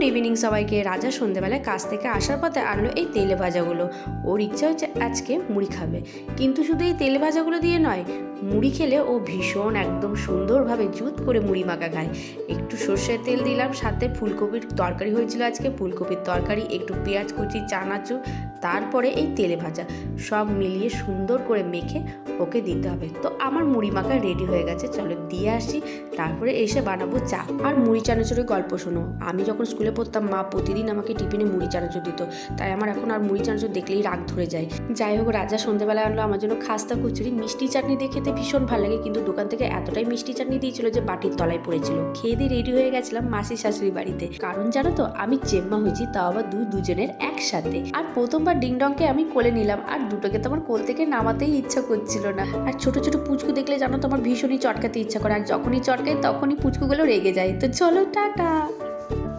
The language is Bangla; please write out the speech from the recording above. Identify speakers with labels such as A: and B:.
A: গুড ইভিনিং সবাইকে। রাজা সন্ধেবেলায় কাজ থেকে আসার পথে আনলো এই তেলে ভাজাগুলো। ওর ইচ্ছা হচ্ছে আজকে মুড়ি খাবে, কিন্তু শুধু এই তেলে ভাজাগুলো দিয়ে নয়, মুড়ি খেলে ও ভীষণ একদম সুন্দরভাবে জুত করে মুড়ি মাখা খায়। একটু সর্ষের তেল দিলাম, সাথে ফুলকপির তরকারি হয়েছিল আজকে, ফুলকপির তরকারি, একটু পেঁয়াজ কুচি, চানাচুর, তারপরে এই তেলে ভাজা, সব মিলিয়ে সুন্দর করে মেখে ওকে দিতে হবে। তো আমার মুড়ি মাখা রেডি হয়ে গেছে, চলো দিয়ে আসি, তারপরে এসে বানাবো চা। আর মুড়ি চানাচুরের গল্প শোনো, আমি যখন স্কুলে পড়তাম মা প্রতিদিন আমাকে টিফিনে মুড়ি চানাচুর দিত, তাই আমার এখন আর মুড়ি চানাচুর দেখলেই রাগ ধরে যায়। যাই হোক, রাজা সন্ধ্যেবেলা আনলো আমার জন্য খাস্তা কচুরি, মিষ্টি চাটনি দিয়ে খেতে ভীষণ ভালো লাগে, কিন্তু দোকান থেকে এতটাই মিষ্টি চাটনি দিয়েছিল যে বাটির তলায় পড়েছিল। খেয়ে দিয়ে রেডি হয়ে গেছিলাম মাসি শাশুড়ি বাড়িতে, কারণ জানো তো আমি চেম্মা হয়েছি, তাও আবার দুজনের একসাথে। আর প্রথমবার ডিংডংকে আমি কোলে নিলাম, আর দুটোকে তো আমার কোল থেকে নামাতেই ইচ্ছা করছিল না। আর ছোট ছোট পুচকু দেখলে জানো তো আমার ভীষণই চটকাতে ইচ্ছা করে, আর যখনই চটকাই তখনই পুচকুগুলো রেগে যায়। তো চলো টাটা।